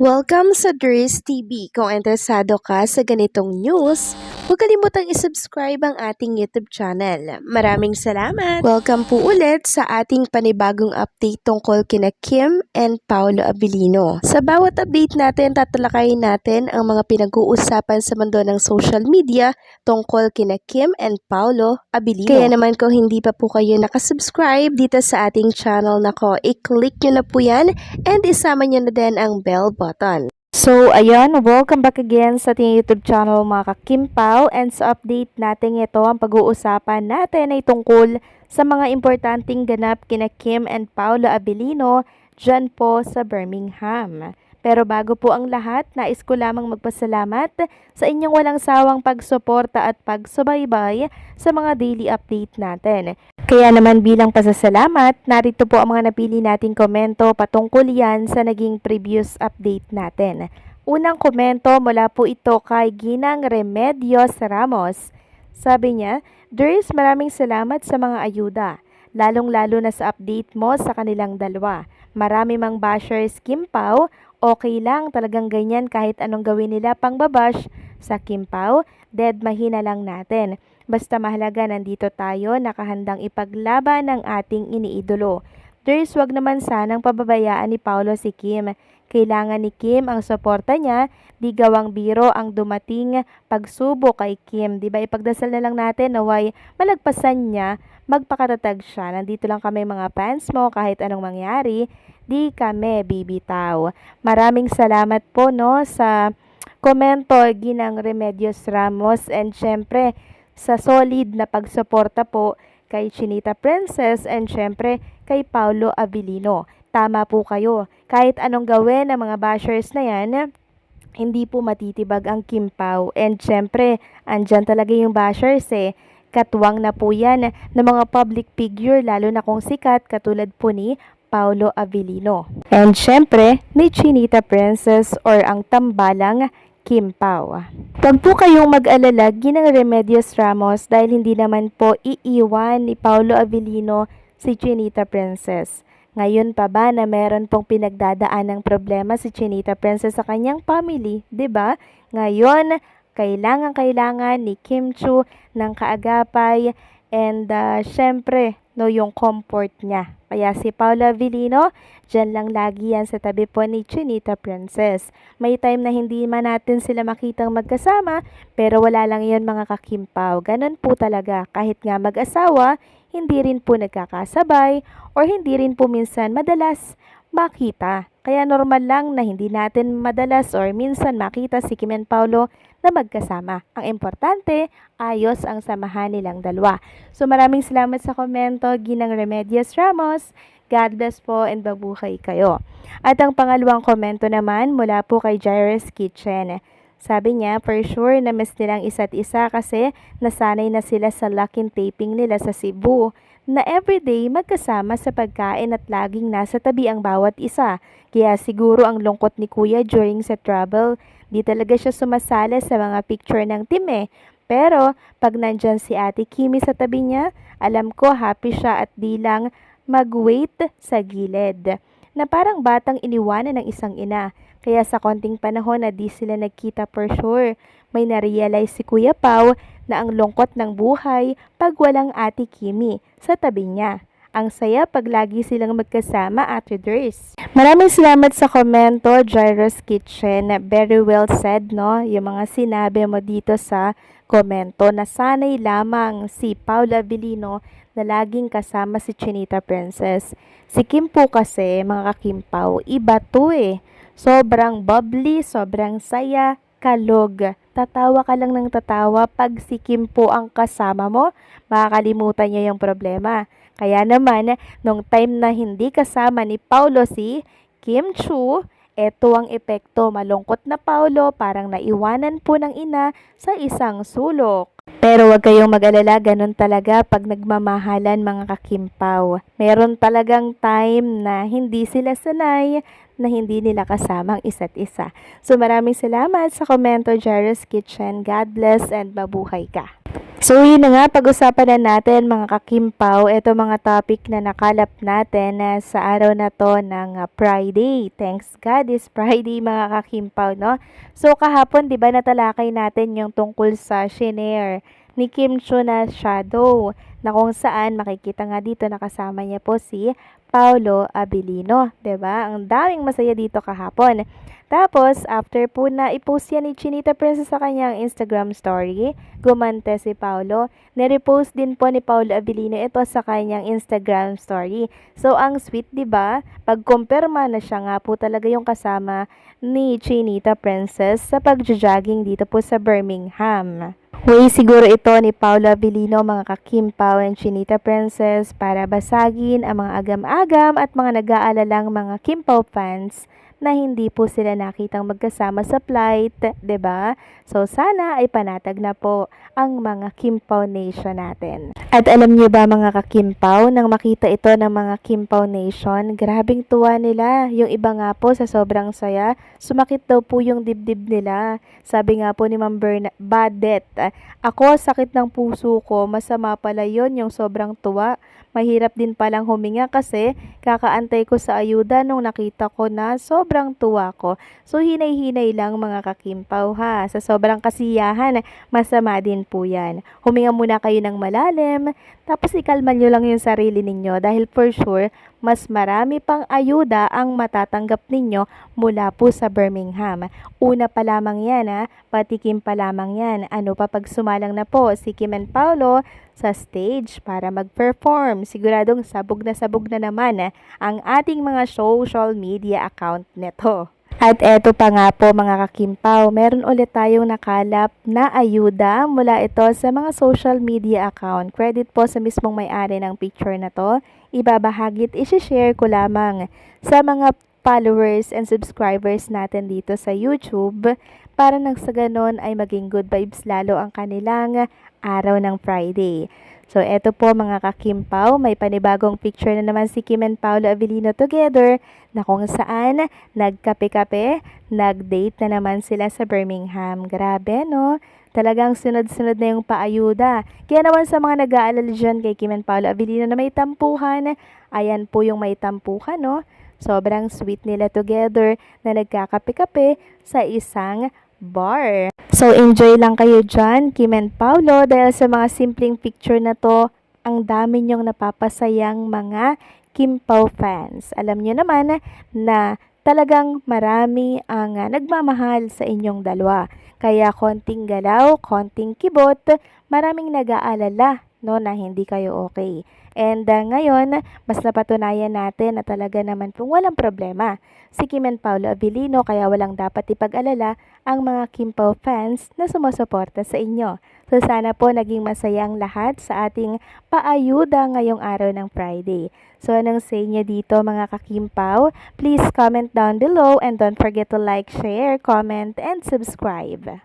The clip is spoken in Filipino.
Welcome sa Dries TV. Kung interesado ka sa ganitong news, huwag kalimutang isubscribe ang ating YouTube channel. Maraming salamat! Welcome po ulit sa ating panibagong update tungkol kina Kim and Paolo Abilino. Sa bawat update natin, tatalakayin natin ang mga pinag-uusapan sa mundo ng social media tungkol kina Kim and Paolo Abilino. Kaya naman kung hindi pa po kayo nakasubscribe dito sa ating channel nako, i-click nyo na po yan and isama nyo na din ang bell button. So, ayan, welcome back again sa ating YouTube channel mga ka-Kimpaw, and sa update natin ito, ang pag-uusapan natin ay tungkol sa mga importanteng ganap kina Kim and Paolo Abilino dyan po sa Birmingham. Pero bago po ang lahat, nais ko lamang magpasalamat sa inyong walang sawang pagsuporta at pagsubaybay sa mga daily update natin. Kaya naman bilang pasasalamat, narito po ang mga napili nating komento patungkol yan sa naging previous update natin. Unang komento mula po ito kay Ginang Remedios Ramos. Sabi niya, Dries, maraming salamat sa mga ayuda, lalong-lalo na sa update mo sa kanilang dalawa. Marami mang bashers Kimpaw, okay lang, talagang ganyan kahit anong gawin nila pang babash sa Kimpaw, dead mahina lang natin. Basta mahalaga nandito tayo, nakahandang ipaglaban ng ating iniidolo. Dries, wag naman sanang pababayaan ni Paolo si Kim. Kailangan ni Kim ang suporta niya, di gawang biro ang dumating pagsubok kay Kim. Diba ipagdasal na lang natin naway malagpasan niya, magpakatatag siya. Nandito lang kami mga fans mo kahit anong mangyari, di kami bibitaw. Maraming salamat po no sa komento Ginang Remedios Ramos, and syempre sa solid na pagsuporta po kay Chinita Princess and syempre kay Paolo Abilino. Tama po kayo. Kahit anong gawin ng mga bashers na yan, hindi po matitibag ang Kimpaw. And syempre, andyan talaga yung bashers eh. Katwang na po yan ng mga public figure, lalo na kung sikat katulad po ni Paolo Abilino. And syempre, ni Chinita Princess or ang tambalang Kimpaw. Huwag po kayong mag-alala, Ginang Remedios Ramos, dahil hindi naman po iiwan ni Paolo Abilino si Chinita Princess. Ngayon pa ba na meron pong pinagdadaan ng problema si Chinita Princess sa kanyang family, 'di ba? Ngayon, kailangan ni Kim Chiu ng kaagapay and syempre, no, yung comfort niya. Kaya si Paolo Abilino, dyan lang lagi yan sa tabi po ni Chinita Princess. May time na hindi man natin sila makitang magkasama, pero wala lang yun mga kakimpaw. Ganon po talaga, kahit nga mag-asawa, hindi rin po nagkakasabay or hindi rin po minsan madalas makita. Kaya normal lang na hindi natin madalas or minsan makita si Kim and Paolo na magkasama. Ang importante, ayos ang samahan nilang dalawa. So maraming salamat sa komento, Ginang Remedios Ramos. God bless po and babuhay kayo. At ang pangalawang komento naman mula po kay Jairus Kitchen. Sabi niya, for sure na miss nilang isa't isa kasi nasanay na sila sa locking taping nila sa Cebu na everyday magkasama sa pagkain at laging nasa tabi ang bawat isa. Kaya siguro ang lungkot ni Kuya during sa travel, di talaga siya sumasali sa mga picture ng team eh. Pero pag nandyan si Ate Kimi sa tabi niya, alam ko happy siya at di lang mag-wait sa gilid. Na parang batang iniwanan ng isang ina. Kaya sa konting panahon na di sila nagkita for sure, may narealize si Kuya Pao na ang lungkot ng buhay pag walang Ate Kimi sa tabi niya. Ang saya pag lagi silang magkasama, Ate Dries. Maraming salamat sa komento, Jairus Kitchen. Very well said, no? Yung mga sinabi mo dito sa komento na sanay lamang si Paolo Abilino na laging kasama si Chinita Princess. Si Kim po kasi, mga kakimpaw, iba to eh. Sobrang bubbly, sobrang saya, kalog. Tatawa ka lang ng tatawa pag si Kim po ang kasama mo, makakalimutan niya yung problema. Kaya naman, nung time na hindi kasama ni Paolo si Kim Chiu, eto ang epekto, malungkot na Paolo, parang naiwanan po ng ina sa isang sulok. Pero wag kayong mag-alala, ganun talaga pag nagmamahalan mga kakimpaw. Meron talagang time na hindi sila sanay, na hindi nila kasama ang isa't isa. So maraming salamat sa komento, Jairus Kitchen. God bless and mabuhay ka. So yun na nga, pag-usapan na natin mga kakimpaw, ito mga topic na nakalap natin sa araw na to ng Friday. Thanks God is Friday mga kakimpaw, no? So kahapon, di ba natalakay natin yung tungkol sa shinare ni Kim Cho na shadow, na kung saan makikita nga dito nakasama niya po si Paolo Abilino, di ba? Ang daming masaya dito kahapon. Tapos, after po na i-post yan ni Chinita Princess sa kanyang Instagram story, gumante si Paolo. Nirepost din po ni Paolo Abilino ito sa kanyang Instagram story. So, ang sweet, di ba? Pag-kumpirma na siya nga po talaga yung kasama ni Chinita Princess sa pag-jogging dito po sa Birmingham. Way siguro ito ni Paolo Abilino, mga kakimpaw and Chinita Princess, para basagin ang mga agam-agam at mga nag-aalalang mga Kimpaw fans na hindi po sila nakitang magkasama sa flight, 'di ba? So sana ay panatag na po ang mga Kimpaw Nation natin. At alam niyo ba mga kakimpaw, nang makita ito ng mga Kimpaw Nation, grabing tuwa nila. Yung iba nga po sa sobrang saya, sumakit daw po yung dibdib nila. Sabi nga po ni Ma'am Badet, ako sakit ng puso ko, masama pala yon yung sobrang tuwa. Mahirap din palang huminga kasi kakaantay ko sa ayuda nung nakita ko na sobrang tuwa ko. So hinay-hinay lang mga kakimpaw ha. Sa sobrang kasiyahan, masama din po yan. Huminga muna kayo ng malalim, tapos ikalman nyo lang yung sarili ninyo dahil for sure, mas marami pang ayuda ang matatanggap ninyo mula po sa Birmingham. Una pa lamang yan ha, patikim pa lamang yan. Ano pa pag sumalang na po si Kim and Paolo sa stage para mag-perform. Siguradong sabog na naman ang ating mga social media account neto. At eto pa nga po mga kakimpaw, meron ulit tayong nakalap na ayuda mula ito sa mga social media account. Credit po sa mismong may-ari ng picture na to. Ibabahagi at isi-share ko lamang sa mga followers and subscribers natin dito sa YouTube para nang sa ganon ay maging good vibes lalo ang kanilang araw ng Friday. So, eto po mga kakimpaw, may panibagong picture na naman si Kim and Paolo Abilino together na kung saan nagkape-kape, nag-date na naman sila sa Birmingham. Grabe, no? Talagang sunod-sunod na yung paayuda. Kaya naman sa mga nag-aalala dyan kay Kim and Paolo Abilino na may tampuhan, ayan po yung may tampuhan, no? Sobrang sweet nila together na nagkakape-kape sa isang bar. So, enjoy lang kayo dyan, Kim and Paolo, dahil sa mga simpleng picture na to, ang dami nyong napapasayang mga Kimpaw fans. Alam nyo naman na talagang marami ang nagmamahal sa inyong dalawa. Kaya konting galaw, konting kibot, maraming nag-aalala no, na hindi kayo okay. And ngayon, mas napatunayan natin na talaga naman pong walang problema si Kim and Paolo Abilino, kaya walang dapat ipag-alala ang mga Kimpaw fans na sumusuporta sa inyo. So sana po naging masayang lahat sa ating paayuda ngayong araw ng Friday. So anong say niyo dito mga kakimpaw? Please comment down below and don't forget to like, share, comment, and subscribe.